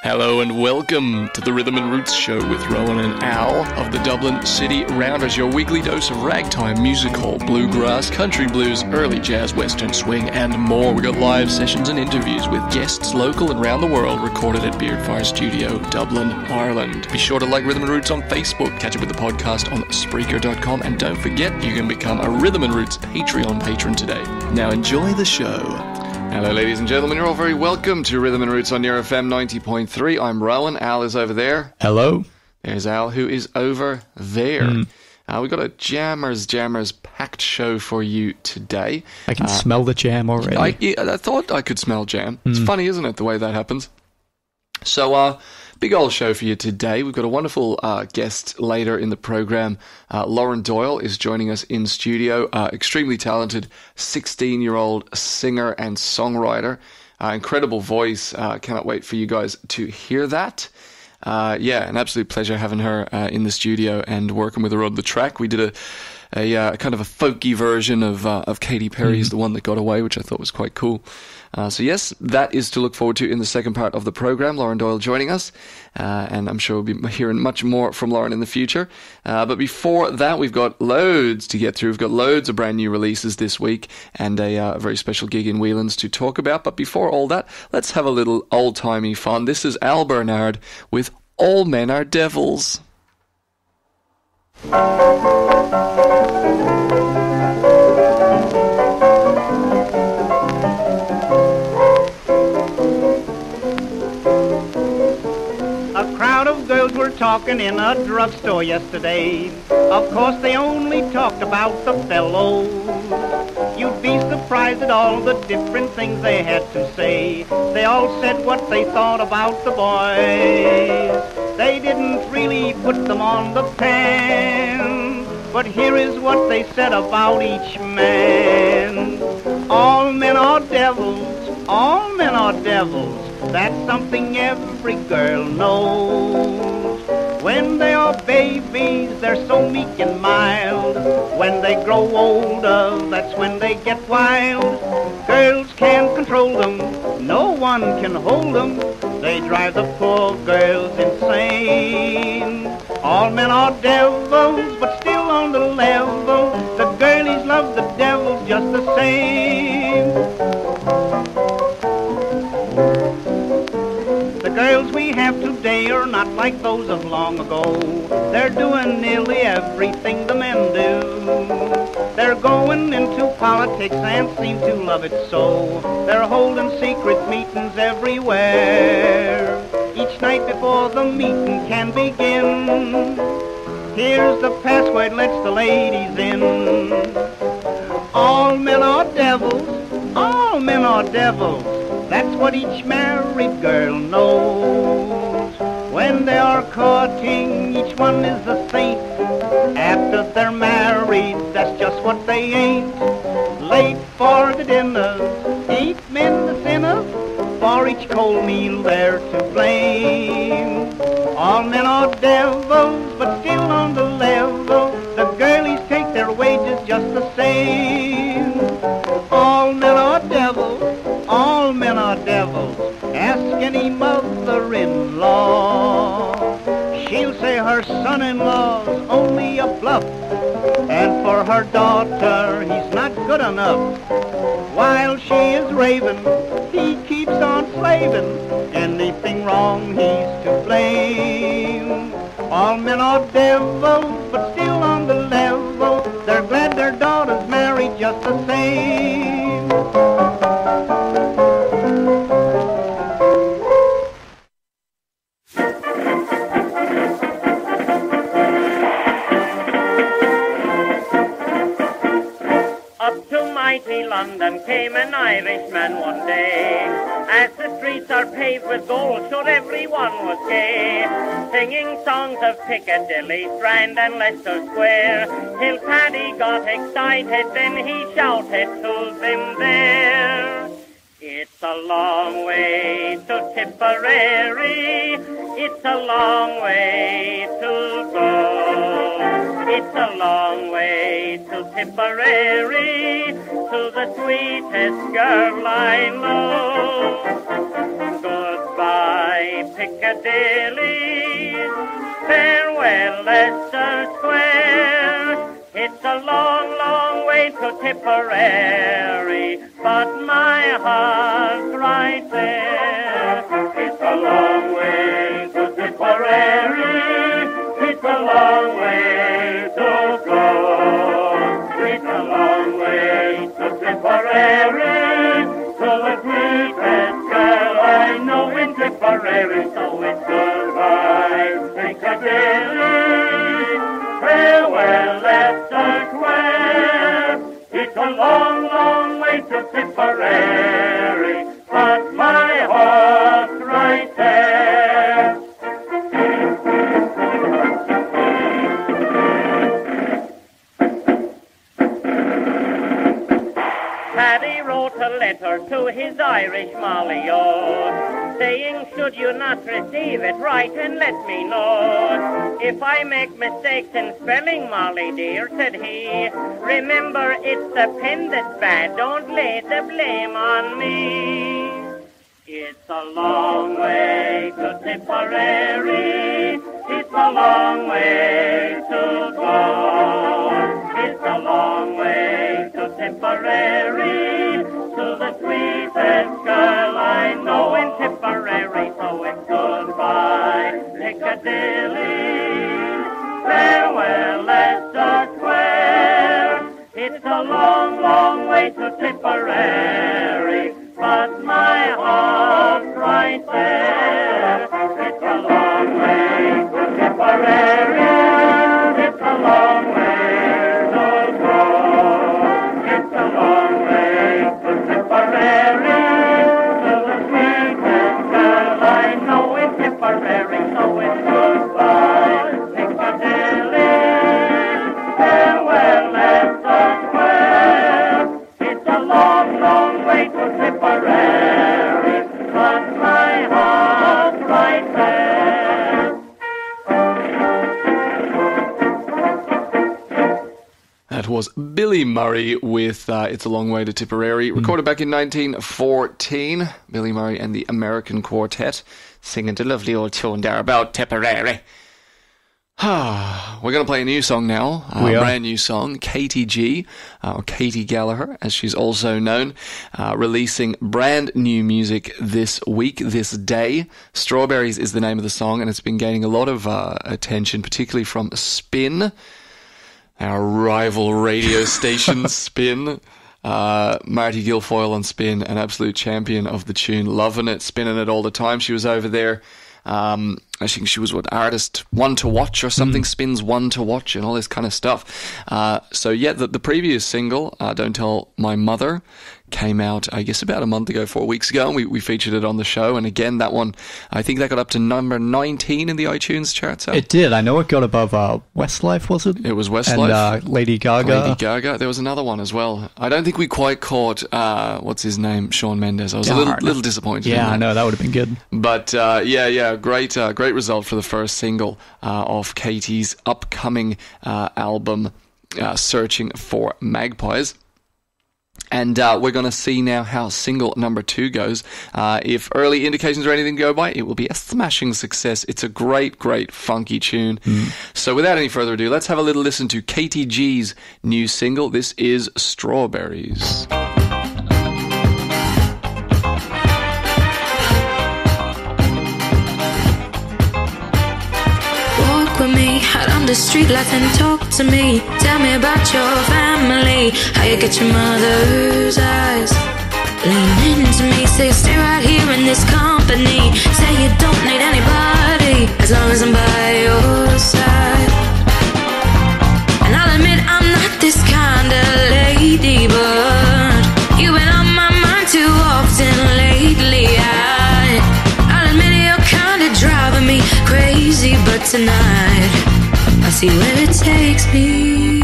Hello and welcome to the Rhythm and Roots Show with Rohan and Al of the Dublin City Rounders, your weekly dose of ragtime, music hall, bluegrass, country blues, early jazz, western swing, and more. We got live sessions and interviews with guests local and around the world, recorded at Beardfire Studio, Dublin, Ireland. Be sure to like Rhythm and Roots on Facebook, catch up with the podcast on Spreaker.com, and don't forget you can become a Rhythm and Roots Patreon patron today. Now enjoy the show. Hello ladies and gentlemen, you're all very welcome to Rhythm and Roots on your FM 90.3. I'm Rowan, Al is over there. Hello. There's Al, who is over there. We've got a jammers packed show for you today. I can smell the jam already. I thought I could smell jam. It's funny, isn't it, the way that happens? So, big old show for you today. We've got a wonderful guest later in the program. Lauren Doyle is joining us in studio. Extremely talented 16-year-old singer and songwriter. Incredible voice. Cannot wait for you guys to hear that. An absolute pleasure having her in the studio and working with her on the track. We did a kind of a folky version of Katy Perry's The One That Got Away, which I thought was quite cool. So yes, that is to look forward to in the second part of the program. Lauren Doyle joining us, and I'm sure we'll be hearing much more from Lauren in the future. But before that, we've got loads to get through. We've got loads of brand new releases this week and a very special gig in Whelan's to talk about. But before all that, let's have a little old-timey fun. This is Al Bernard with All Men Are Devils. Girls were talking in a drugstore yesterday. Of course they only talked about the fellows. You'd be surprised at all the different things they had to say. They all said what they thought about the boys. They didn't really put them on the pan, but here is what they said about each man. All men are devils, all men are devils. That's something every girl knows. When they are babies, they're so meek and mild. When they grow older, that's when they get wild. Girls can't control them, no one can hold them. They drive the poor girls insane. All men are devils, but still on the level. The girlies love the devil just the same. The girls we have today are not like those of long ago. They're doing nearly everything the men do. They're going into politics and seem to love it so. They're holding secret meetings everywhere. Each night before the meeting can begin, here's the password, lets the ladies in. All men are devils, all men are devils. That's what each married girl knows. When they are courting, each one is a saint. After they're married, that's just what they ain't. Late for the dinners, ain't men the sinners? For each cold meal they're to blame. All men are devils, but still on the level. The girlies take their wages just the same. All men are devils, all men are devils. Ask any mother-in-law. She'll say her son-in-law's only a bluff, and for her daughter he's not good enough. While she is raving, he keeps on slaving. Anything wrong, he's to blame. All men are devils, but still on the level. They're glad their daughter's married just the same. Mighty London came an Irishman one day. As the streets are paved with gold, sure everyone was gay, singing songs of Piccadilly, Strand and Leicester Square, till Paddy got excited, then he shouted to them there. It's a long way to Tipperary, it's a long way to go. It's a long way to Tipperary, to the sweetest girl I know. Goodbye, Piccadilly. Farewell, Leicester Square. It's a long, long way to Tipperary, but my heart's right there. It's a long way to Tipperary. It's a long way to go. It's a long way to Tipperary, to the sweetest girl I know in Tipperary. So it's goodbye, Piccadilly. Farewell, Leicester Square. It's a long, long way to Tipperary, but my heart's right there. Paddy wrote a letter to his Irish Molly-o, saying, should you not receive it, write and let me know. If I make mistakes in spelling, Molly dear, said he, remember it's the pen that's bad, don't lay the blame on me. It's a long way to Tipperary, it's a long way to go. It's a long way to Tipperary, to the sweetest girl I know in Tipperary. So it's goodbye, Piccadilly. Farewell, Leicester Square. It's a long, long way to Tipperary, but my heart's right there. It's a long way to Tipperary. It's a long way to go. It's a long way to Tipperary, to the sweetest girl I know in Tipperary. So it's goodbye, Piccadilly. Farewell, Leicester Square. It's a long, long way to Tipperary, but my heart's right there. That was Billy Murray with It's a Long Way to Tipperary, recorded back in 1914. Billy Murray and the American Quartet singing the lovely old tune there about Tipperary. We're going to play a new song now, a brand new song, KTG, or Katie Gallagher, as she's also known, releasing brand new music this week, this day. Strawberries is the name of the song, and it's been gaining a lot of attention, particularly from Spin, our rival radio station, Spin. Marty Guilfoyle on Spin, an absolute champion of the tune, loving it, spinning it all the time. She was over there. I think she was artist one to watch or something, Spins one to watch and all this kind of stuff. So yeah, the previous single, Don't Tell My Mother, came out, I guess, about a month ago, 4 weeks ago, and we featured it on the show. And again, that one, I think that got up to number 19 in the iTunes charts. So. It did. I know it got above Westlife, was it? It was Westlife. And Lady Gaga. Lady Gaga. There was another one as well. I don't think we quite caught, what's his name, Shawn Mendes. I was a little disappointed. Yeah, I know, that would have been good. But yeah, great result for the first single of Katie's upcoming album, Searching for Magpies. And we're going to see now how single number 2 goes. If early indications or anything go by, it will be a smashing success. It's a great, great funky tune. So without any further ado, let's have a little listen to KTG's new single. This is Strawberries. With me out on the street lights and talk to me. Tell me about your family, how you get your mother's eyes. Lean into me, say stay right here in this company. Say you don't need anybody, as long as I'm by your side. And I'll admit I'm not this kind of lady, but you've been on my mind too often lately. I'll admit you're kind of driving me crazy, but tonight I'll see where it takes me.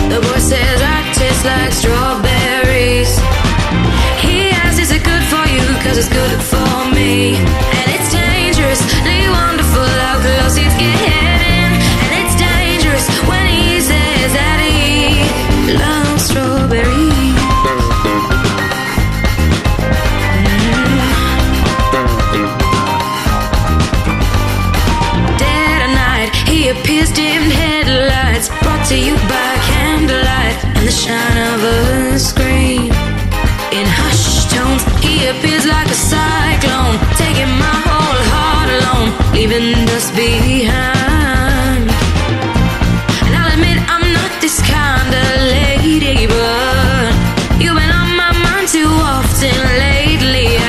The boy says I taste like strawberries. He asks, is it good for you? Cause it's good for me. And it's dangerously wonderful how close it's getting. And it's dangerous when he says that he loves strawberries. to you by candlelight and the shine of a screen. In hushed tones, he appears like a cyclone, taking my whole heart alone, leaving us behind. And I'll admit I'm not this kind of lady, but you've been on my mind too often lately.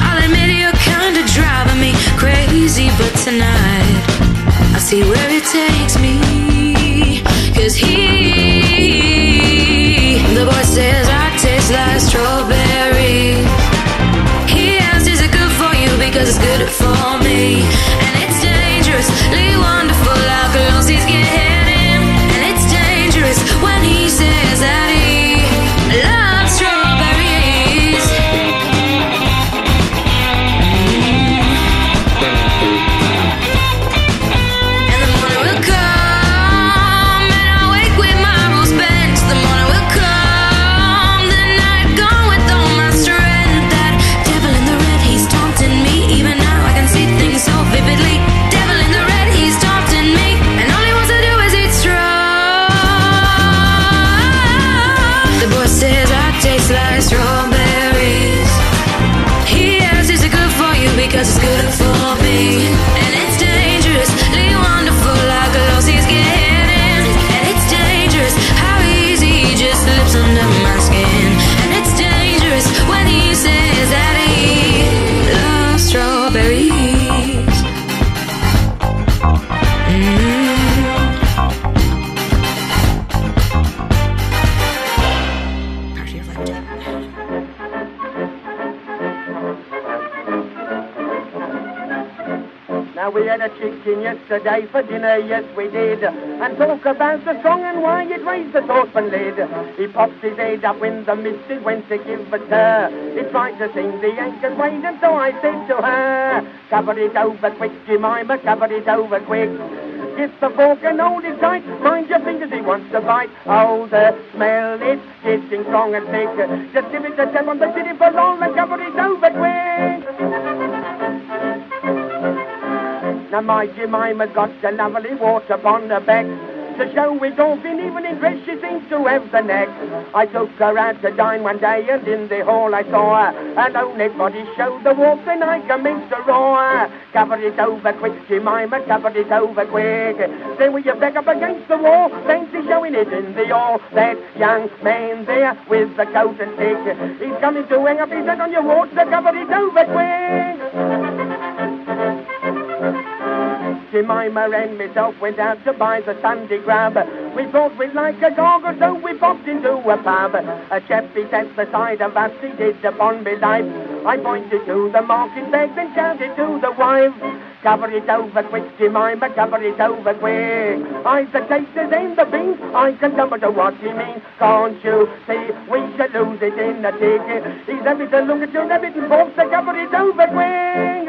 I'll admit you're kind of driving me crazy, but tonight I see where it takes me. 'Cause the boy says I taste like strawberry. He asks, is it good for you? Because it's good for me. And it's dangerously wonderful how close he's getting. And it's dangerous when he says that he loves strawberries. And the morning will come, and I'll wake with my rose bent. The morning will come, the night gone with all my strength. That devil in the red, he's taunting me. Even now I can see things so vividly. Devil in the red, he's taunting me, and all he wants to do is eat straw. The boy says I taste like strawberries. He asks, is it good for you? Because it's good for me. And it's dangerously wonderful how close he's getting. And it's dangerous how easy he just slips under my skin. And it's dangerous when he says that he loves strawberries. Now we had a chicken yesterday for dinner, yes we did. And talk about the song and why it raised the saucepan lid. He pops his head up when the missus went to give a stir. He tried to sing the anchor's weight, and so I said to her, cover it over quick, Jemima, cover it over quick. Get the fork and hold it tight, mind your fingers, he wants to bite. Oh, the smell, it's getting strong and thick. Just give it a tap on the city for long and cover it over quick. Now my Jemima's got a lovely water upon her back. To show it off in evening dress, she seems to have the neck. I took her out to dine one day, and in the hall I saw her. Her low neck body showed the warmth, and I commenced to roar. Cover it over quick, Jemima, cover it over quick. Then with your back up against the wall, fancy showing it in the hall. That young man there with the coat and stick, he's coming to hang up his head on your wall, so cover it over quick. Jemima and myself went out to buy the Sunday grub. We thought we'd like a dog, or so we popped into a pub. A chap he sat beside of us, he did upon me life. I pointed to the market bag and shouted to the wife, cover it over quick, Jemima, cover it over quick. I've the taters and the beans, I can come to what he means. Can't you see we shall lose it in the ticket? He's having to look at your rabbit and forks, so cover it over quick.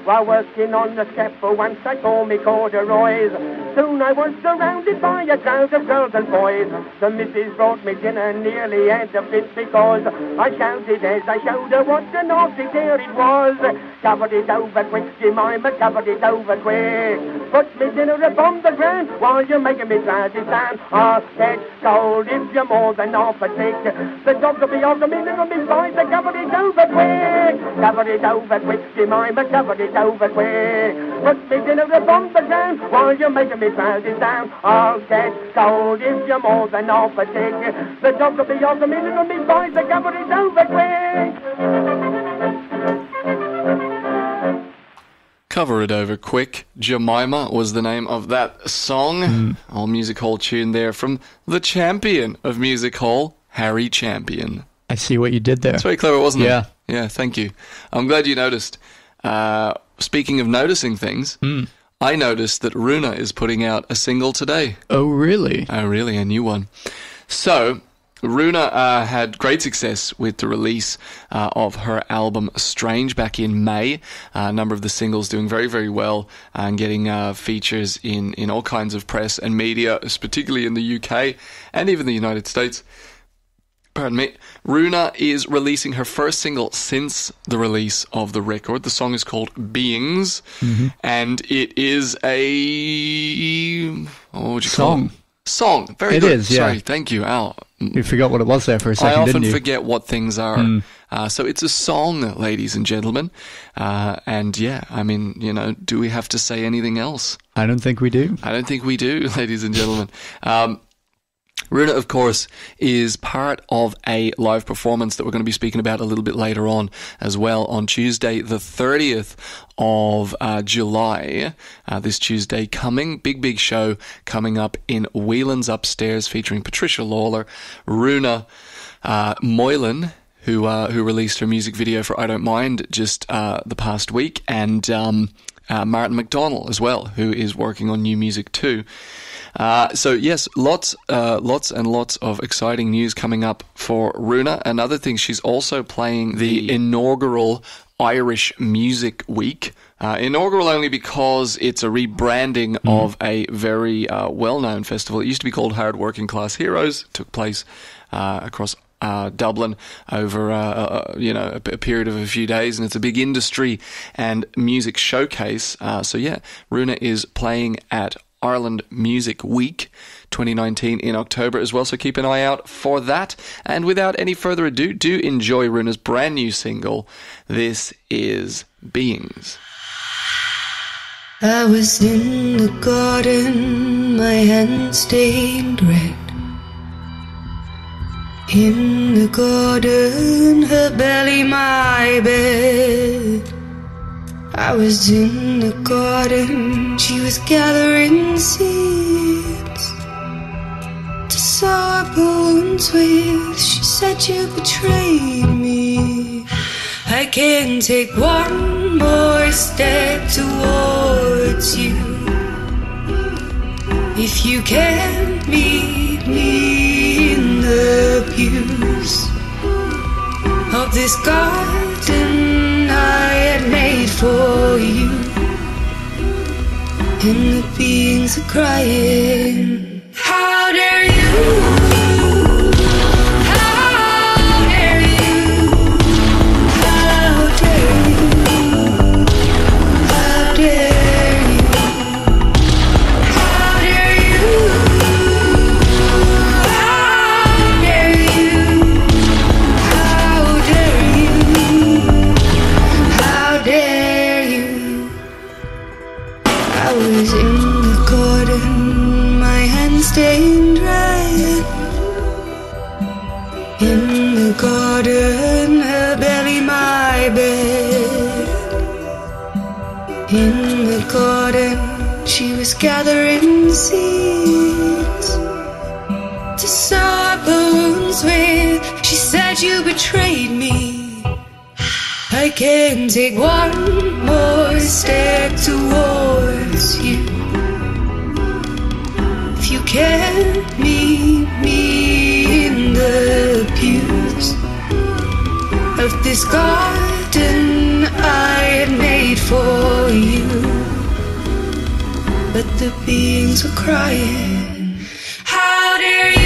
While working on the scaffold once I tore me corduroys. Soon I was surrounded by a crowd of girls and boys. The missus brought me dinner, nearly had a fit because I shouted as I showed her what a naughty dear it was. Cover it over quick, Jemima, cover it over quick. Put me dinner upon the ground while you're making me trousers down. I'll get cold if you're more than half a tick. The dogs will be on the minute on me side, so cover it over quick. Cover it over quick, Jemima, cover it over quick. Put me dinner upon the ground while you're making me trousers down. I'll get cold if you're more than half a tick. The dogs will be on the minute on me side, so cover it over quick. Cover It Over Quick, Jemima was the name of that song. All music hall tune there from the champion of music hall, Harry Champion. I see what you did there. That's very clever, wasn't it? Yeah. Yeah, thank you. I'm glad you noticed. Speaking of noticing things, I noticed that RUNAH is putting out a single today. Oh, really? Oh, really? A new one. So, RUNAH had great success with the release of her album Strange back in May. A number of the singles doing very, very well and getting features in all kinds of press and media, particularly in the UK and even the United States. pardon me, RUNAH is releasing her first single since the release of the record. The song is called Beings, and it is a... what would you call it? Song. Very it good. Is, yeah. Sorry, thank you, Al. You forgot what it was there for a second, I often didn't you? forget what things are. So it's a song, ladies and gentlemen. And yeah, I mean, you know, do we have to say anything else? I don't think we do. I don't think we do, ladies and gentlemen. RUNAH, of course, is part of a live performance that we're going to be speaking about a little bit later on as well on Tuesday, the 30th of July. This Tuesday coming, big show coming up in Whelan's Upstairs featuring Patricia Lawler, RUNAH, Moylan, who released her music video for I Don't Mind just the past week, and Martin McDonnell as well, who is working on new music too. So yes, lots and lots of exciting news coming up for RUNAH. Another thing, she's also playing the inaugural Irish Music Week. Inaugural only because it's a rebranding of a very well-known festival. It used to be called Hard Working Class Heroes. It took place across Dublin over a period of a few days, and it's a big industry and music showcase. So yeah, RUNAH is playing at Ireland Music Week 2019 in October as well, so keep an eye out for that. And without any further ado, do enjoy RUNAH's brand new single. This is Beings. I was in the garden, my hands stained red. In the garden, her belly my bed. I was in the garden, she was gathering seeds to sow our bones with. She said you betrayed me. I can't take one more step towards you if you can't meet me in the pews of this garden I had made for you. And the beings are crying, how dare you? Stained red. In the garden, her belly my bed. In the garden, she was gathering seeds to sow our bones with. She said you betrayed me. I can't take one more step towards you. You can't meet me in the pews of this garden I had made for you. But the beings were crying, how dare you?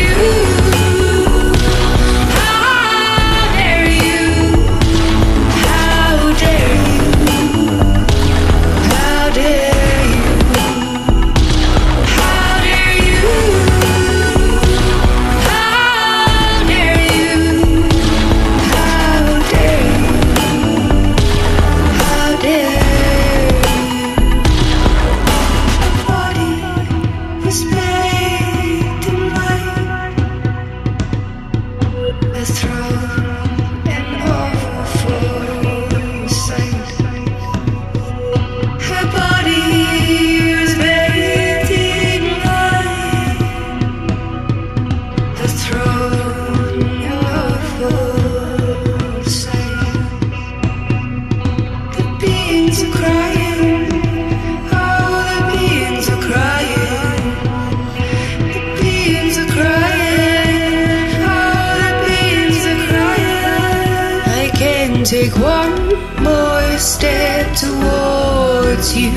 Take one more step towards you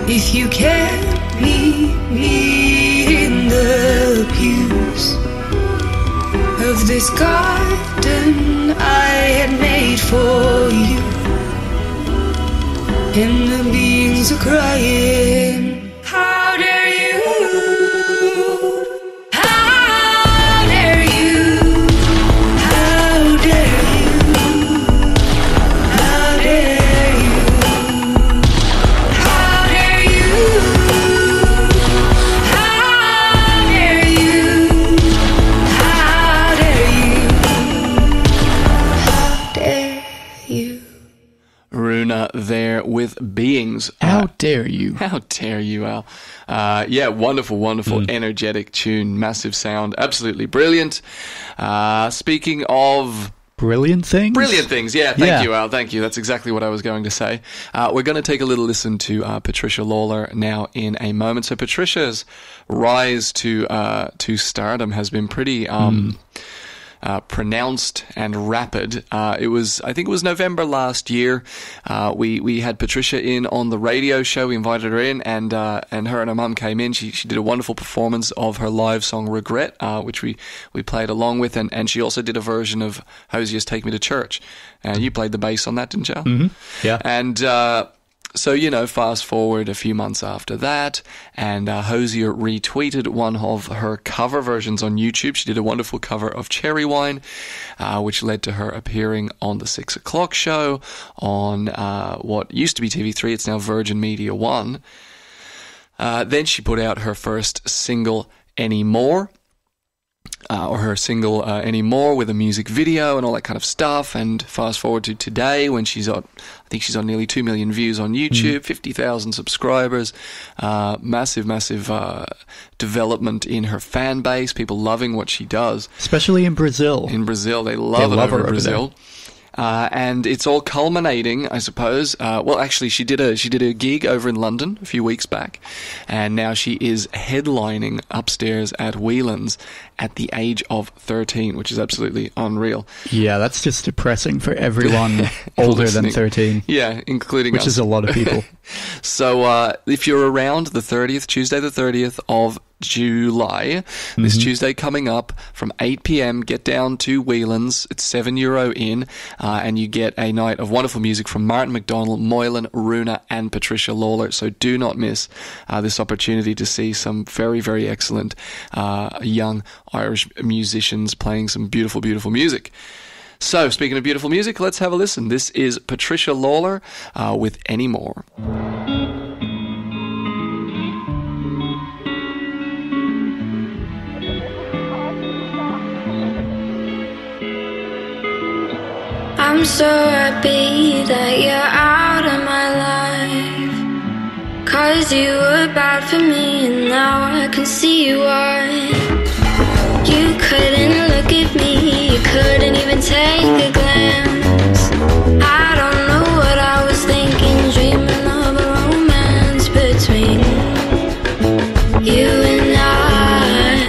if you can't meet me in the pews of this garden I had made for you, and the beings are crying. How dare you? How dare you? How dare you? How dare you? How dare you? How dare you? How dare you? How dare you? RUNAH there with Beings. How dare you? How dare you, Al? Yeah, wonderful, energetic tune, massive sound, absolutely brilliant. Speaking of Brilliant things? Brilliant things, yeah. Thank you, Al. Thank you. That's exactly what I was going to say. We're going to take a little listen to Patricia Lawlor now in a moment. So Patricia's rise to stardom has been pretty pronounced and rapid. I think it was November last year. We had Patricia in on the radio show. We invited her in, and her and her mum came in. She did a wonderful performance of her live song Regret, which we played along with, and she also did a version of Hosier's Take Me to Church. You played the bass on that, didn't you? Mm-hmm. Yeah. And so, fast forward a few months after that, and Hosier retweeted one of her cover versions on YouTube. She did a wonderful cover of Cherry Wine, which led to her appearing on the 6 o'clock show on what used to be TV3. It's now Virgin Media 1. Then she put out her first single, Anymore. Anymore, with a music video and all that kind of stuff. And fast forward to today, when I think she's on nearly 2 million views on YouTube, 50,000 subscribers, massive development in her fan base, people loving what she does. Especially in Brazil. In Brazil, they love her over Brazil. And it's all culminating, I suppose. Well, actually, she did a gig over in London a few weeks back, and now she is headlining upstairs at Whelan's at the age of 13, which is absolutely unreal. Yeah, that's just depressing for everyone older than 13. Yeah, including us. Which is a lot of people. So if you're around the 30th, Tuesday the 30th of July, this Tuesday coming up from 8 p.m, get down to Whelan's. It's €7 in, and you get a night of wonderful music from Martin McDonnell, Moylan, RUNAH, and Patricia Lawlor. So do not miss this opportunity to see some very, very excellent young Irish musicians playing some beautiful, beautiful music. So, speaking of beautiful music, let's have a listen. This is Patricia Lawlor with Anymore. I'm so happy that you're out of my life, 'cause you were bad for me and now I can see why. You couldn't look at me, you couldn't even take a glance. I don't know what I was thinking, dreaming of a romance between you and I.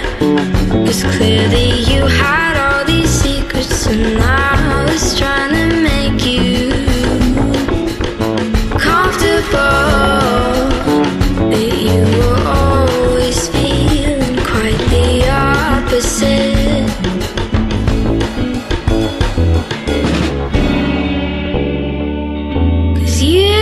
It's clear that you had all these secrets and I was trying to make you comfortable, but you were always feeling quite the opposite. 'Cause you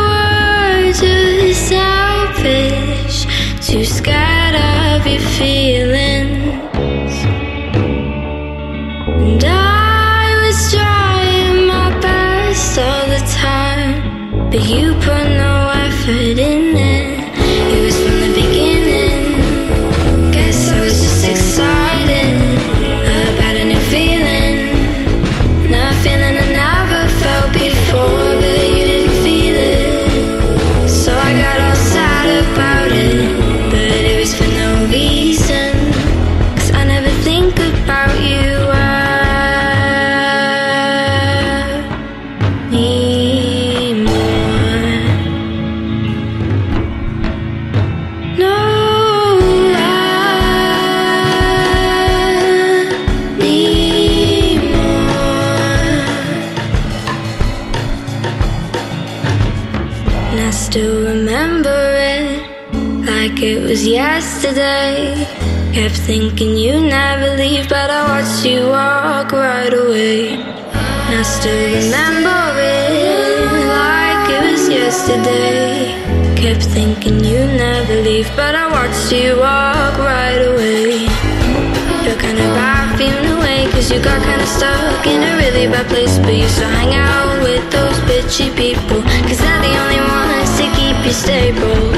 were too selfish, too scared of your feelings, and I was trying my best all the time, but you put no effort in it. It was from the beginning. Guess I was just excited about a new feeling, not a feeling I never felt before, but you didn't feel it. So I got all sad about it, but it was for no reason, 'cause I never think about you. Still remember it like it was yesterday. Kept thinking you never leave, but I watched you walk right away. And I still remember it like it was yesterday. Kept thinking you never leave, but I watched you walk right away. You're kinda bad feeling away, cause you got kinda stuck in a really bad place. But you still hang out with those bitchy people, cause they're the only ones to keep you stable.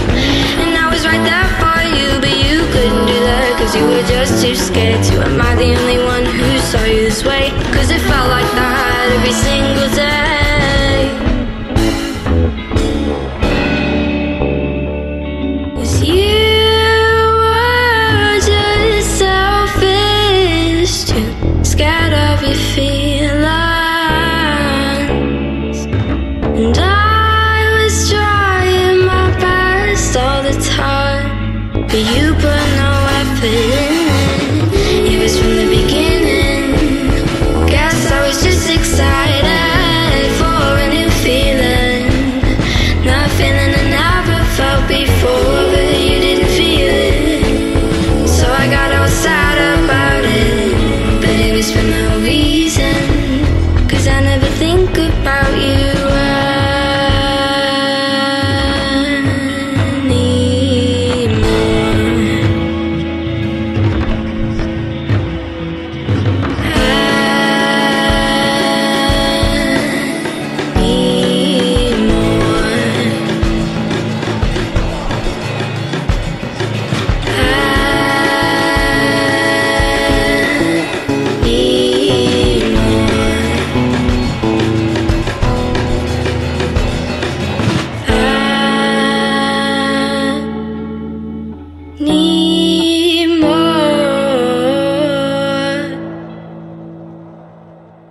And I was right there for you, but you couldn't do that, cause you were just too scared to. Am I the only one who saw you this way? Cause it felt like that every single day. 'Cause you were just selfish, too scared of your feelings. And I was trying my best all the time, but you put no effort in it. It was from the beginning. Guess I was just excited for a new feeling. Not feeling I never felt before, but you didn't feel it. So I got all sad about it, but it was for no reason, cause I never think about you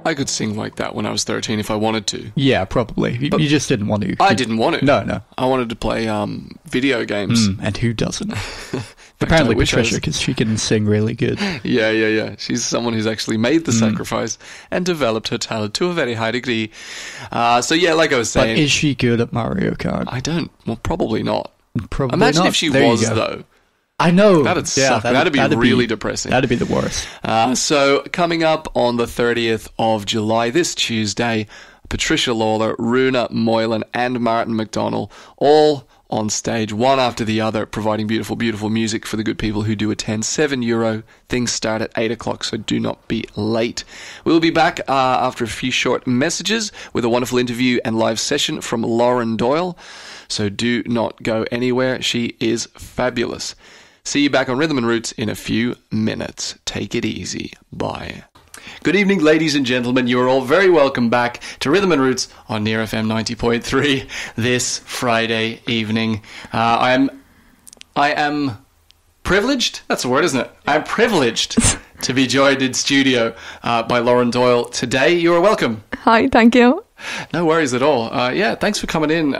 I could sing like that when I was 13 if I wanted to. Yeah, probably. You just didn't want to. I didn't want to. No. I wanted to play video games. And who doesn't? Apparently Patricia, because she can sing really good. Yeah. She's someone who's actually made the sacrifice and developed her talent to a very high degree. So yeah, like I was saying. But is she good at Mario Kart? I don't. Well, probably not. Probably Imagine not. if she There was, you go. though. I know. That'd suck. That'd be really depressing. That'd be the worst. So coming up on the 30th of July, this Tuesday, Patricia Lawler, RUNAH, Moylan and Martin McDonnell, all on stage, one after the other, providing beautiful, beautiful music for the good people who do attend. €7. Things start at 8 o'clock, so do not be late. We'll be back after a few short messages with a wonderful interview and live session from Lauren Doyle. So do not go anywhere. She is fabulous. See you back on Rhythm and Roots in a few minutes. Take it easy. Bye. Good evening, ladies and gentlemen. You are all very welcome back to Rhythm and Roots on Near FM 90.3 this Friday evening. I am privileged. That's the word, isn't it? I'm privileged to be joined in studio by Lauren Doyle today. You are welcome. Hi, thank you. No worries at all. Yeah, thanks for coming in.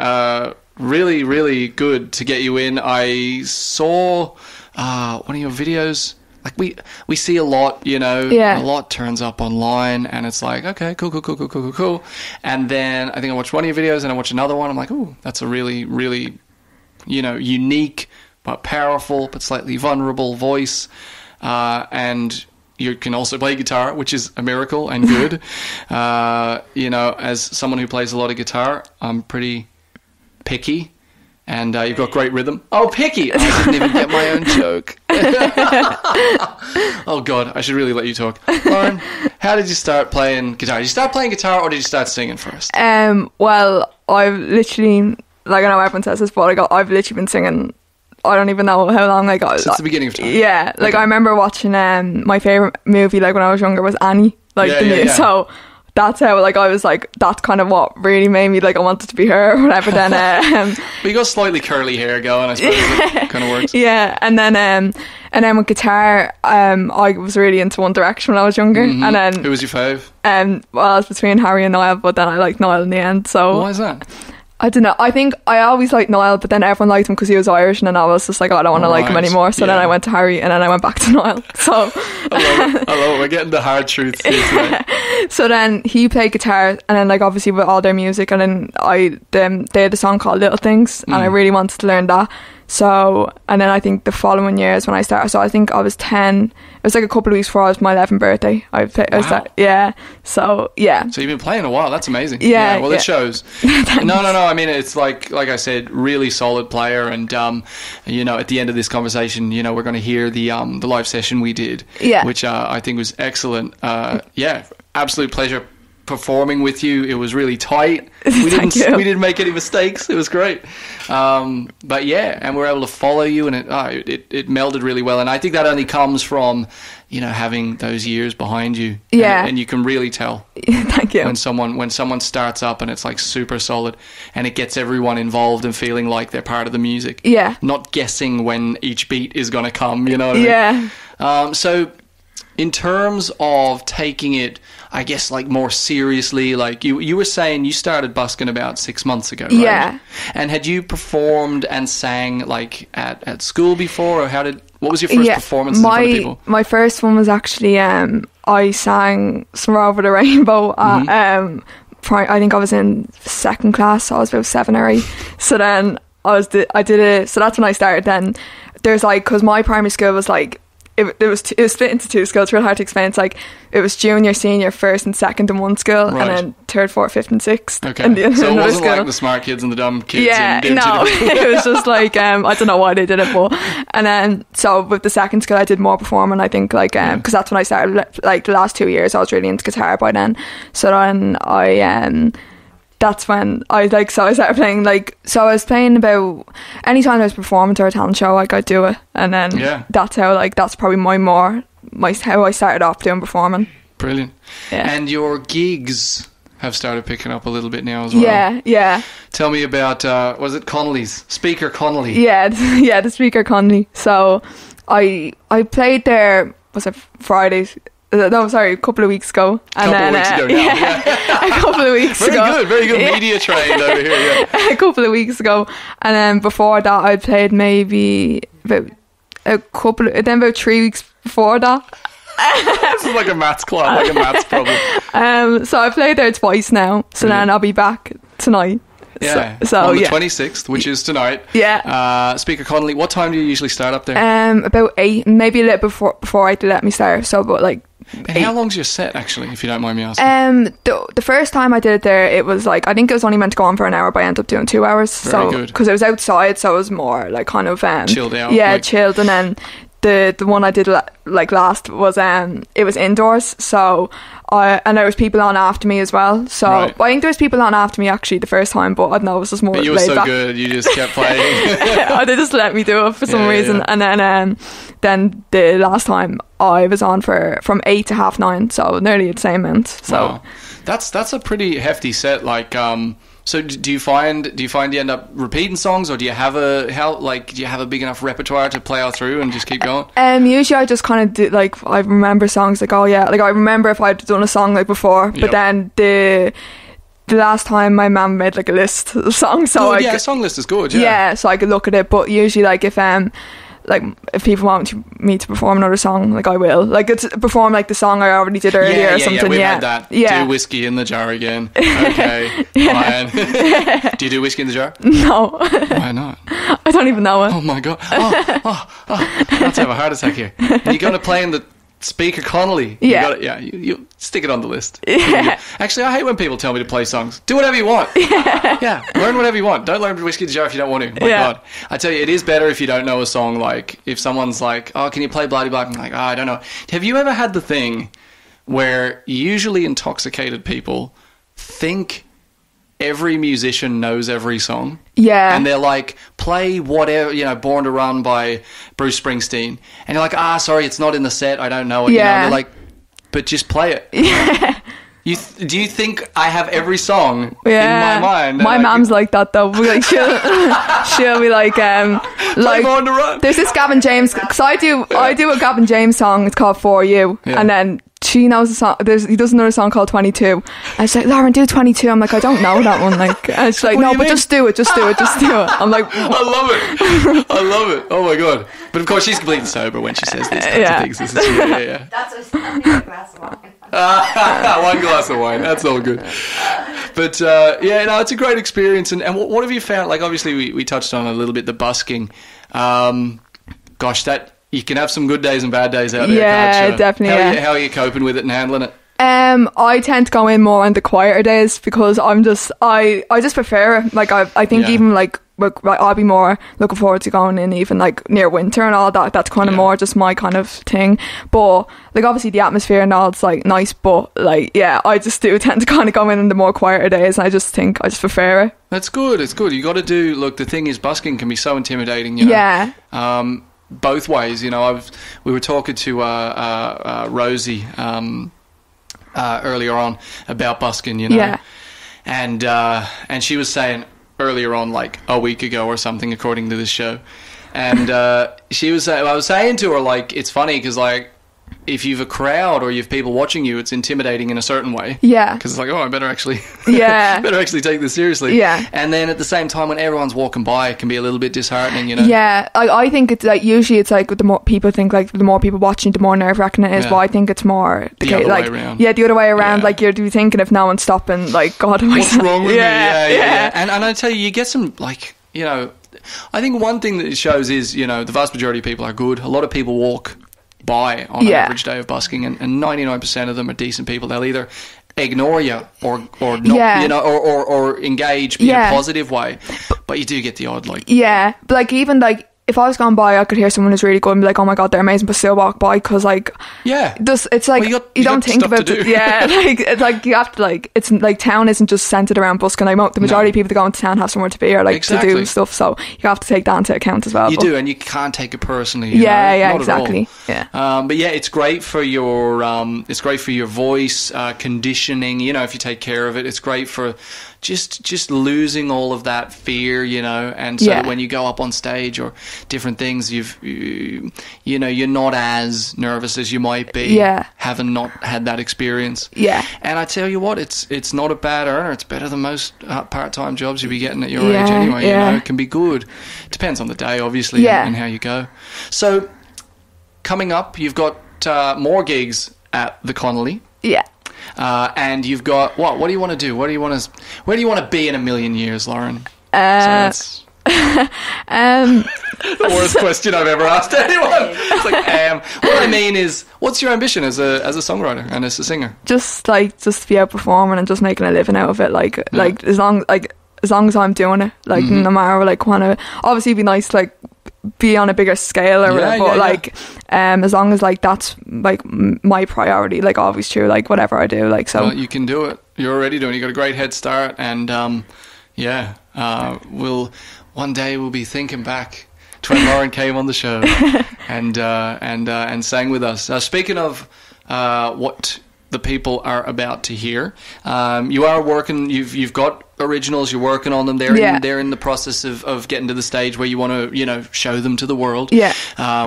Really, really good to get you in. I saw one of your videos. Like we see a lot, you know. Yeah. A lot turns up online, and it's like, okay, cool. And then I think I watched one of your videos, and I watched another one. I'm like, ooh, that's a really, really, you know, unique but powerful but slightly vulnerable voice. And you can also play guitar, which is a miracle and good. You know, as someone who plays a lot of guitar, I'm pretty picky, and you've got great rhythm. Oh, picky! I didn't even get my own joke. Oh, God, I should really let you talk. Lauren, how did you start playing guitar? Did you start playing guitar, or did you start singing first? Well, I've literally, like, I know everyone says this, but I've literally been singing, I don't even know how long I got. Since the beginning of time? Yeah, like, okay. I remember watching, my favourite movie, like, when I was younger was Annie. Like, yeah. So that's how, like, I was like, that's kind of what really made me, like, I wanted to be her or whatever. Then but you got slightly curly hair going, I suppose. It kind of works. Yeah, and then with guitar, I was really into One Direction when I was younger. Mm-hmm. And then who was your fave? Well, it's between Harry and Niall, but then I liked Niall in the end. So why is that? I don't know. I think I always liked Niall, but then everyone liked him because he was Irish, and then I was just like, oh, I don't want to like him anymore. So then I went to Harry, and then I went back to Niall. So I love it. We're getting the hard truths here today. So then he played guitar, and then, like, obviously with all their music, and then they had a song called Little Things, and I really wanted to learn that. So, and then I think the following year is when I started. So I think I was 10. It was like a couple of weeks before I was my 11th birthday. I yeah. So, yeah. So you've been playing a while. That's amazing. Yeah. Well, it shows. No. I mean, it's like I said, really solid player. And, you know, at the end of this conversation, you know, we're going to hear the live session we did, which I think was excellent. Yeah, absolute pleasure performing with you. It was really tight. We didn't make any mistakes. It was great. But yeah, and we were able to follow you, and it melded really well. And I think that only comes from, you know, having those years behind you. Yeah. And you can really tell. Thank you. When someone starts up and it's like super solid, and it gets everyone involved and feeling like they're part of the music. Yeah. Not guessing when each beat is going to come, you know what I mean? Yeah. So in terms of taking it, I guess, like, more seriously, like you were saying you started busking about 6 months ago, right? Yeah. And had you performed and sang, like, at school before, or what was your first performance in front of people? My first one was actually, I sang Somewhere Over the Rainbow at, I think I was in 2nd class, so I was about 7 or 8. So then I did it, so that's when I started. Then there's like, because my primary school was like, it was split into 2 schools. It's real hard to explain. It's like it was junior, senior, 1st and 2nd in one school, and then 3rd, 4th, 5th and 6th. Okay. In the So it wasn't school. like the smart kids and the dumb kids. Yeah, no. It was just like, I don't know why they did it, but, and then, so with the 2nd school, I did more performing, I think, like, because that's when I started, like, the last 2 years, I was really into guitar by then. So then that's when I started playing, like, so I was playing about, anytime I was performing to a talent show, like, I'd do it, and then that's how, like, that's probably how I started off doing performing. Brilliant. Yeah. And your gigs have started picking up a little bit now as well. Yeah. Tell me about, was it Connolly's? Speaker Connolly. Yeah, the Speaker Connolly. So I played there, was it Fridays? No, sorry, a couple of weeks ago. A couple of weeks ago now. A couple of weeks ago. Very good media trained over here, yeah. A couple of weeks ago. And then before that, I played maybe about 3 weeks before that. This is like a maths club, like a maths problem. So I played there twice now. So then I'll be back tonight. Yeah, so on the 26th, which is tonight. Yeah. Speaker Connolly, what time do you usually start up there? About 8, maybe a little before 8 to let me start. So, but like. And how long's your set, actually, if you don't mind me asking? The first time I did it there, it was like, I think it was only meant to go on for an hour, but I ended up doing 2 hours. Very good. Because it was outside, so it was more like kind of chilled out. Yeah, chilled. And then the one I did like last was it was indoors, so and there was people on after me as well. So I think there was people on after me actually the first time, but I don't know, it was just more. But you were so good, you just kept playing. They just let me do it for some reason, and then the last time I was on from 8 to 9:30, so nearly the same amount. So wow. That's a pretty hefty set. Like, so do you find you end up repeating songs, or do you have a big enough repertoire to play all through and just keep going? Usually I just kind of do, like, I remember songs, like, oh yeah, like I remember if I'd done a song like before, but then the last time my mum made like a list of songs, so a song list is good. Yeah, so I could look at it. But usually, like, if people want me to perform another song, like, I will. Like, it's perform like the song I already did earlier or something. Yeah, we've had that. Do Whiskey in the Jar again. Okay, fine. Do you do Whiskey in the Jar? No. Why not? I don't even know it. Oh my god. Oh, let's have a heart attack here. You're going to play in the Speaker Connolly. Yeah. You stick it on the list. Yeah. Actually, I hate when people tell me to play songs. Do whatever you want. Yeah. Learn whatever you want. Don't learn Whiskey in the Jar if you don't want to. My God. I tell you, it is better if you don't know a song. Like, if someone's like, oh, can you play Bloody Black? I'm like, oh, I don't know. Have you ever had the thing where usually intoxicated people think every musician knows every song? Yeah. And they're like, play whatever, Born to Run by Bruce Springsteen. And you're like, sorry, it's not in the set, I don't know it. Yeah. And they're like, but just play it. Yeah. Do you think I have every song in my mind? My mum's like that though. Like, she'll be like, like, Born to Run. There's this Gavin James, because I do a Gavin James song. It's called For You, and then she knows the song. He does another song called 22. And she's like, Lauren, do 22. I'm like, I don't know that one. Like, and she's like, no, but just do it. I'm like, I love it. Oh my God. But of course, she's completely sober when she says these kinds of things. This is, yeah. That's a glass of wine. One glass of wine. That's all good. But it's a great experience. And what have you found? Like, obviously, we touched on a little bit the busking. Gosh, that you can have some good days and bad days out there. Yeah, can't you? definitely. How are you coping with it and handling it? I tend to go in more on the quieter days because I just prefer it. Like I think even like I'll be more looking forward to going in even like near winter and all that. That's kind of more just my kind of thing. But like obviously the atmosphere and all, it's like nice, but like I just do tend to kind of go in the more quieter days, and I just prefer it. That's good. It's good. You got to do. Look, the thing is, busking can be so intimidating. You know? Yeah. Both ways. You know, we were talking to Rosie earlier on about busking. You know. Yeah. And she was saying earlier on, like a week ago or something, according to this show, and she was I was saying to her, like, it's funny because like if you've a crowd or you've people watching you, it's intimidating in a certain way. Yeah. Because it's like, oh, I better actually better actually take this seriously. Yeah. And then at the same time, when everyone's walking by, it can be a little bit disheartening, you know. Yeah. I think it's like usually it's like the more people think, like the more people watching, the more nerve-wracking it is. But I think it's more the other way around. Yeah, the other way around. Yeah. Like you'd be thinking if no one's stopping, like, God, what's wrong with me? Yeah. And I tell you get some, like, you know, I think one thing that it shows is, you know, the vast majority of people are good. A lot of people walk by on an average day of busking, and 99% of them are decent people. They'll either ignore you or not, you know, or engage in a positive way. But you do get the odd, like... Yeah, but like even like if I was going by, I could hear someone who's really good and be like, oh my God, they're amazing, but still walk by because like... Yeah. It's like, well, you don't think about it. Yeah, like, it's like you have to like... It's like town isn't just centred around busking. Like the majority of people that go into town have somewhere to be or like to do stuff, so you have to take that into account as well. You do, and you can't take it personally. You know? Not exactly. Yeah. But yeah, it's great for your... it's great for your voice, conditioning, you know, if you take care of it. It's great for... Just losing all of that fear, you know, and so that when you go up on stage or different things, you know, you're not as nervous as you might be, having not had that experience. Yeah. And I tell you what, it's not a bad earner. It's better than most part-time jobs you'll be getting at your age anyway. You know, it can be good. Depends on the day, obviously, and how you go. So coming up, you've got more gigs at the Connolly. Yeah. And you've got what do you want to do? Where do you want to be in a million years, Lauren? The worst question I've ever asked anyone. It's like, what I mean is, what's your ambition as a songwriter and as a singer? Just to be out performing and just making a living out of it. Like as long as I'm doing it, like no matter like kind of obviously it'd be nice to like be on a bigger scale or whatever, but like as long as like that's like my priority, like always true, like whatever I do, like so. Well, you can do it. You're already doing it. You got a great head start, and one day we'll be thinking back to when Lauren came on the show and sang with us. Speaking of what the people are about to hear, you are working. You've got originals. You're working on them. They're in the process of getting to the stage where you want to show them to the world. Yeah.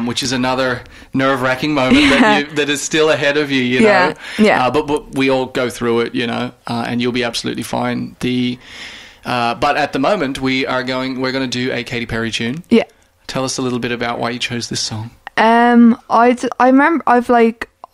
Which is another nerve-wracking moment that is still ahead of you. You know. Yeah. But we all go through it. You know. And you'll be absolutely fine. But at the moment we're going to do a Katy Perry tune. Yeah. Tell us a little bit about why you chose this song. I remember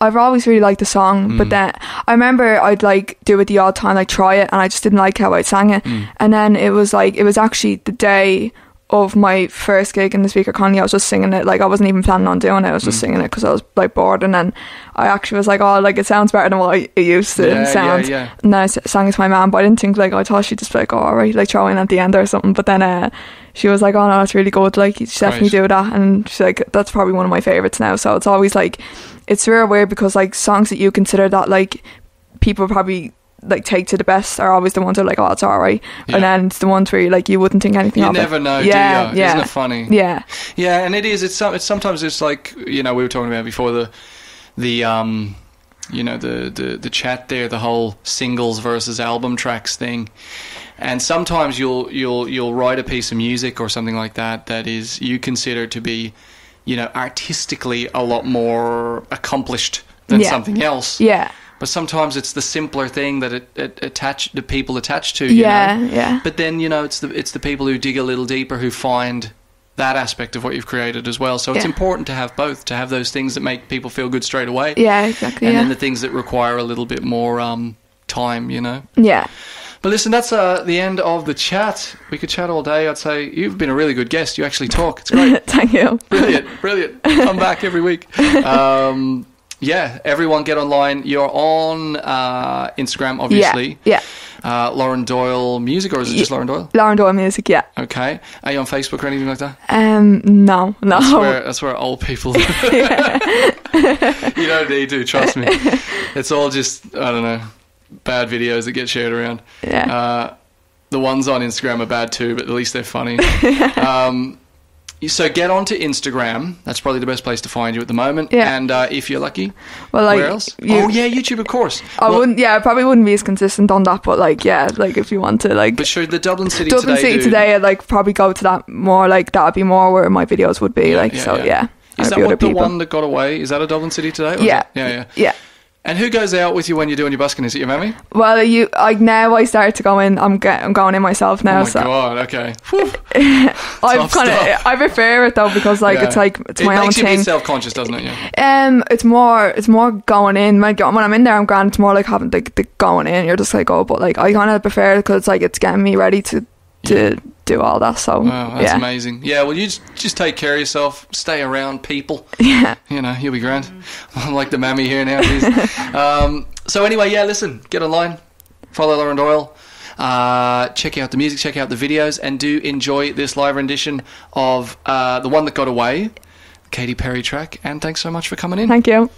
I've always really liked the song, but then I remember I'd like do it the odd time, like try it, and I just didn't like how I sang it. And then it was actually the day of my first gig in the Speaker Conley. I was just singing it, like I wasn't even planning on doing it. I was just singing it because I was like bored, and then I actually was like, oh, like it sounds better than what it used to sound. And then I sang it to my mum, but I didn't think, like, I thought she'd just be like, oh, alright, like throw in at the end or something. But then she was like, oh no, that's really good, like you should definitely do that. And she's like, that's probably one of my favourites now. So it's always like, it's real weird because like songs that you consider that like people probably like take to the best are always the ones that are like, oh, it's alright. And then it's the ones where you wouldn't think anything of it. You never know, do you? Isn't it funny? Yeah, and it is. It's sometimes it's like, you know, we were talking about before the chat there, the whole singles versus album tracks thing. And sometimes you'll write a piece of music or something like that is you consider to be, you know, artistically a lot more accomplished than something else. Yeah. But sometimes it's the simpler thing that the people attach to. You know? Yeah. But then, you know, it's the people who dig a little deeper who find that aspect of what you've created as well. So it's important to have both, to have those things that make people feel good straight away. Yeah, exactly. And then the things that require a little bit more time, you know. Yeah. But listen, that's the end of the chat. We could chat all day. I'd say you've been a really good guest. You actually talk. It's great. Thank you. Brilliant. Come back every week. Yeah, everyone get online. You're on Instagram, obviously. Yeah. Lauren Doyle Music, or is it just Lauren Doyle? Lauren Doyle Music, yeah. Okay. Are you on Facebook or anything like that? No. That's where old people... You don't need to, trust me. It's all just, I don't know, bad videos that get shared around. Yeah. The ones on Instagram are bad too, but at least they're funny. So get onto Instagram. That's probably the best place to find you at the moment. Yeah. And if you're lucky, where else? YouTube, of course. I probably wouldn't be as consistent on that, but if you want to, But sure, the Dublin City Today, I'd probably go to that more, that'd be more where my videos would be, Is that the one that got away? Is that a Dublin City Today? Yeah. And who goes out with you when you're doing your busking? Is it your mammy? Well, now I started to go in. I'm going in myself now. Oh my god! Okay. I prefer it though because it's my own thing. It makes you a bit self-conscious, doesn't it? Yeah. It's more going in. When I'm in there, I'm grand. It's more like having the going in. You're just like, oh, but I kind of prefer it because it's getting me ready to do all that. So wow, that's amazing. Yeah, well, you just take care of yourself, stay around people. Yeah, you'll be grand. I'm like the mammy here now. So anyway, listen, get online, follow Lauren Doyle, check out the music, check out the videos, and do enjoy this live rendition of The One That Got Away, Katy Perry track. And thanks so much for coming in. Thank you.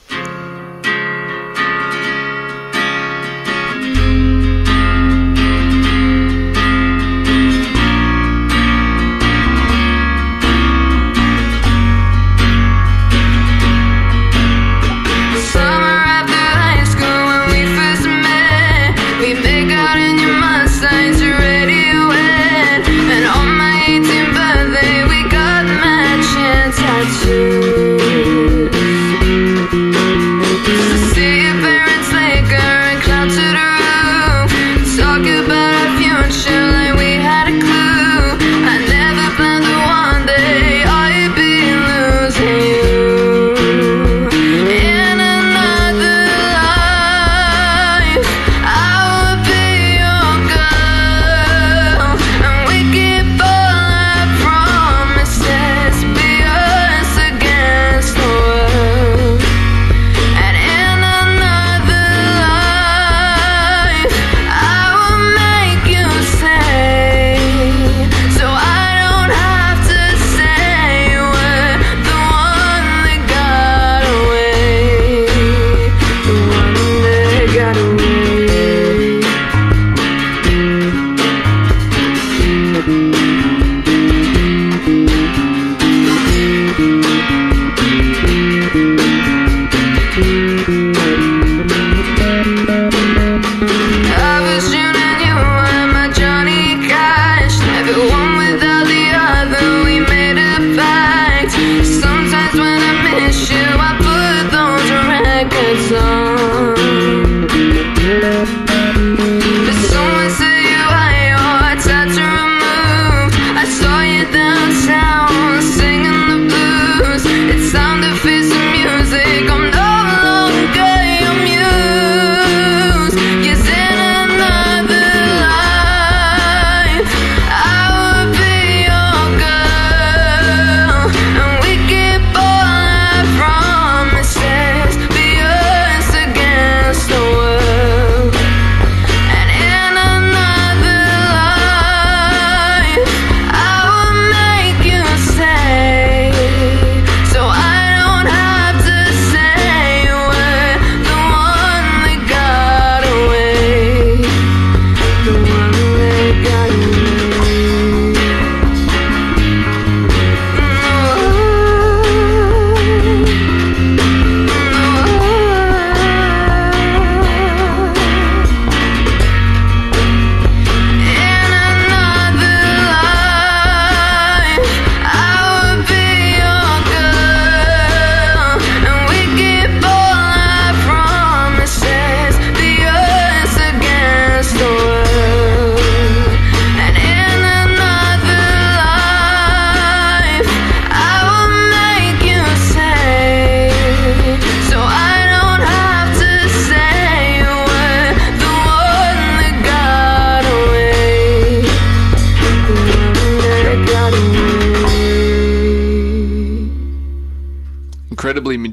Tattoos.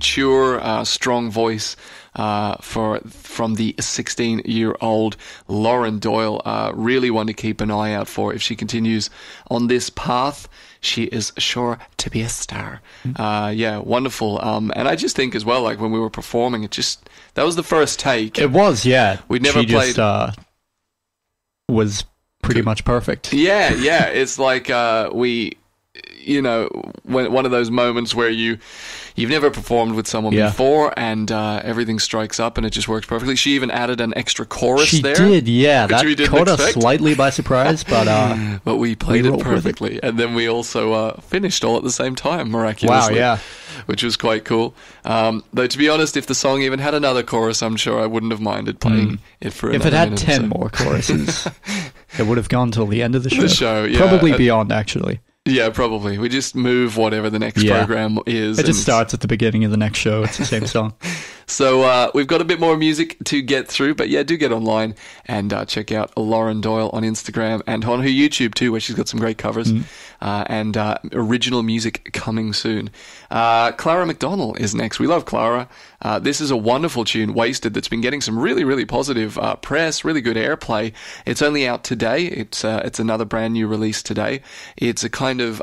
mature, strong voice from the 16-year-old Lauren Doyle. Really one to keep an eye out for. If she continues on this path, she is sure to be a star. Yeah, wonderful. And I just think as well, like when we were performing, that was the first take. It was, yeah. We'd never played. Just, was pretty much perfect. Yeah. It's like when one of those moments where you've never performed with someone before, and everything strikes up and it just works perfectly. She even added an extra chorus there. She did, yeah. That caught us slightly by surprise, but we played it perfectly. And then we also finished all at the same time, miraculously. Wow, yeah. Which was quite cool. Though, to be honest, if the song even had another chorus, I'm sure I wouldn't have minded playing it for another minute. If it had 10 more choruses, it would have gone till the end of the show. The show, yeah. Probably beyond, actually. Yeah, probably. We just move whatever the next program is. It just starts at the beginning of the next show. It's the same song. So we've got a bit more music to get through, but yeah, do get online and check out Lauren Doyle on Instagram and on her YouTube too, where she's got some great covers and original music coming soon. Klara McDonnell is next. We love Klara. This is a wonderful tune, Wasted, that's been getting some really, really positive press, really good airplay. It's only out today. It's another brand new release today. It's a kind of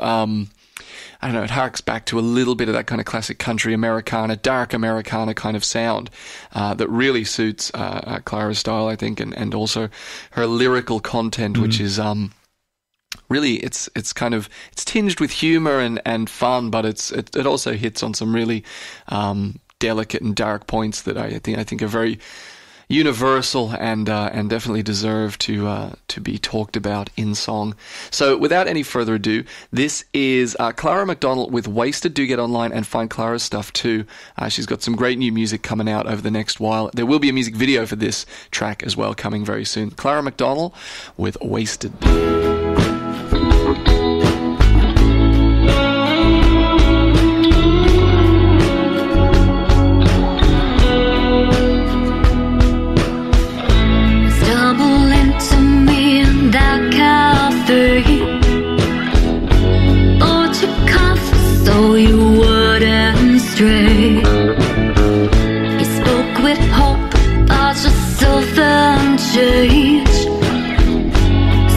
I don't know, it harks back to a little bit of that kind of classic country Americana, dark Americana kind of sound that really suits Klara's style, I think, and also her lyrical content, which is really it's tinged with humor and fun, but it also hits on some really delicate and dark points that I think are very universal and definitely deserve to be talked about in song. So without any further ado, this is Klara McDonnell with Wasted. Do get online and find Klara's stuff too. She's got some great new music coming out over the next while. There will be a music video for this track as well coming very soon. Klara McDonnell with Wasted. So you wouldn't stray. You spoke with hope about yourself and change,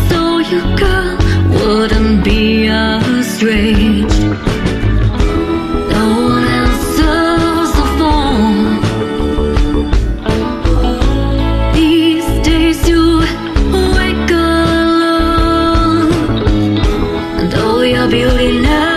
so you, girl, wouldn't be estranged. No one answers the phone. These days you wake alone, and oh, your beauty now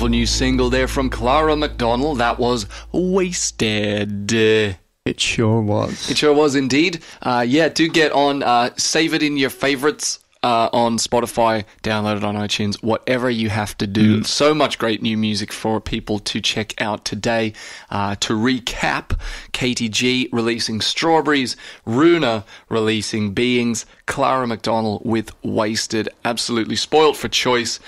Wonderful new single there from Klara McDonnell. That was Wasted. It sure was. It sure was indeed. Yeah, do get on, save it in your favorites on Spotify, download it on iTunes, whatever you have to do. So much great new music for people to check out today. To recap, KTG releasing Strawberries, RUNAH releasing Beings, Klara McDonnell with Wasted. Absolutely spoilt for choice.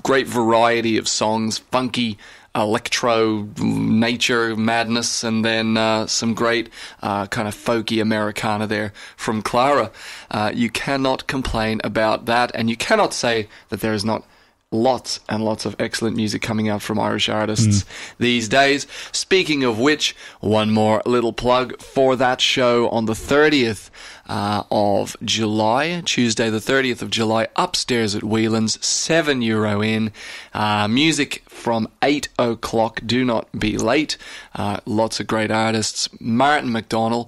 Great variety of songs, funky, electro, nature, madness, and then some great kind of folky Americana there from Klara. You cannot complain about that, and you cannot say that there is not lots and lots of excellent music coming out from Irish artists these days. Speaking of which, one more little plug for that show on the 30th of July, Tuesday the 30th of July, upstairs at Whelan's, €7 in. Music from 8 o'clock. Do not be late. Lots of great artists. Martin McDonnell,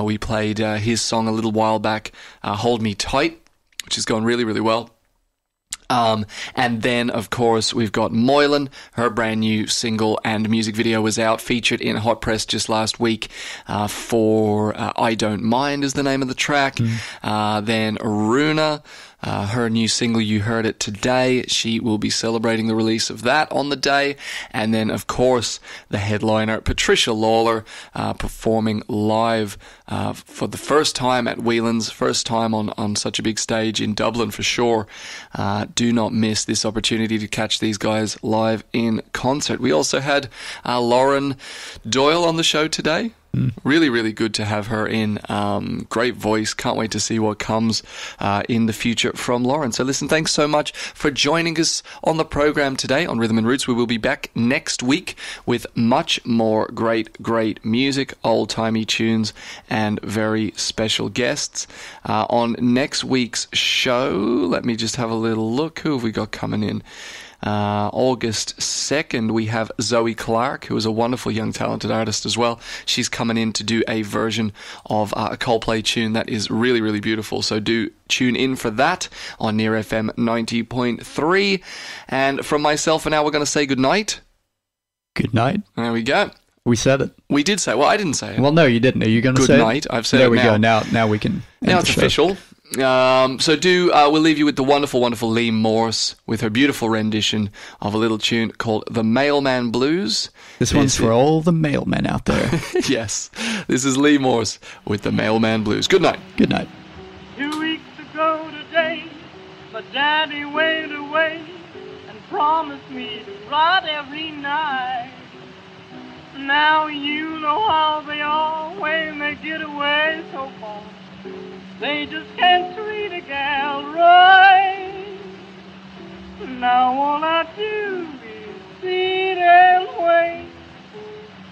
we played his song a little while back, Hold Me Tight, which is going really, really well. And then, of course, we've got Moylan. Her brand new single and music video was out, featured in Hot Press just last week for I Don't Mind is the name of the track. Then RUNAH, her new single, you heard it today. She will be celebrating the release of that on the day. And then, of course, the headliner, Patricia Lawler, performing live for the first time at Whelan's, first time on such a big stage in Dublin for sure. Do not miss this opportunity to catch these guys live in concert. We also had Lauren Doyle on the show today. Really, really good to have her in. Great voice. Can't wait to see what comes in the future from Lauren. So listen, thanks so much for joining us on the program today on Rhythm and Roots. We will be back next week with much more great music, old-timey tunes, and very special guests. On next week's show, let me just have a little look. Who have we got coming in? August 2nd, we have Zoe Clark, who is a wonderful young talented artist as well. She's coming in to do a version of a Coldplay tune that is really, really beautiful. So do tune in for that on Near FM 90.3. And from myself and now, we're going to say goodnight. Good night. There we go. We said it. We did say it. Well, I didn't say it. Well, no, you didn't. Are you going to say it? Good night. I've said there it we now. go. Now we can. Now it's official. So we'll leave you with the wonderful Lee Morse with her beautiful rendition of a little tune called The Mailman Blues. This one's for all the mailmen out there. Yes, this is Lee Morse with The Mailman Blues. Good night. Good night. 2 weeks ago today, my daddy went away and promised me to ride every night. Now you know how they are when they get away so far. They just can't treat a gal right. Now all I do is sit and wait,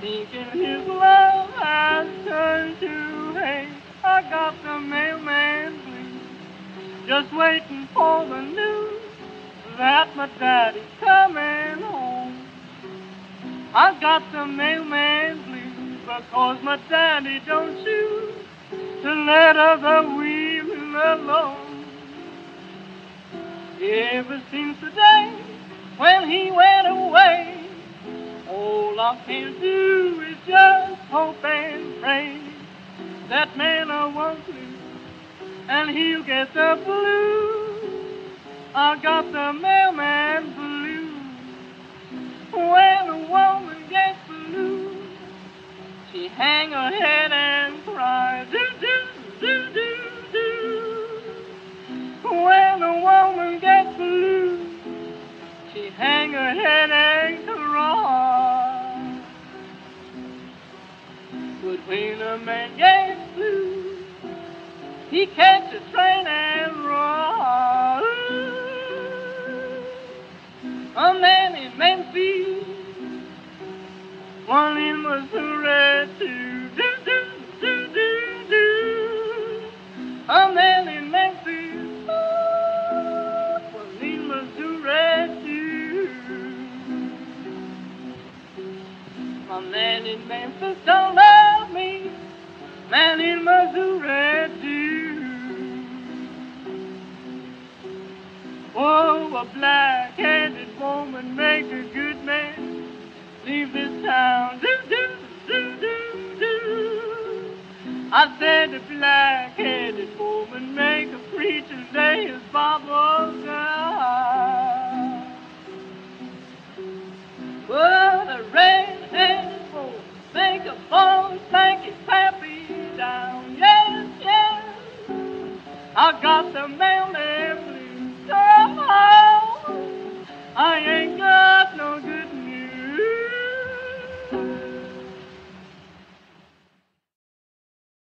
thinking his love has turned to hate. I got the mailman blues, just waiting for the news that my daddy's coming home. I got the mailman blues because my daddy don't choose to let other women alone. Ever since the day when he went away, all I can do is just hope and pray that man I won't lose, and he'll get the blues. I got the mailman blues. When a woman gets blues, she hang her head and cry, do, do, do, do, do. When a woman gets blues, she hang her head and cry. But when a man gets blues, he catches a train and ride. A man in Memphis, one in Missouri, too. Do, do, do, do, do. A man in Memphis, one in Missouri, too. A man in Memphis don't love me, man in Missouri, too. Oh, a black-headed woman make a good town. Do, do, do, do, do. I said, if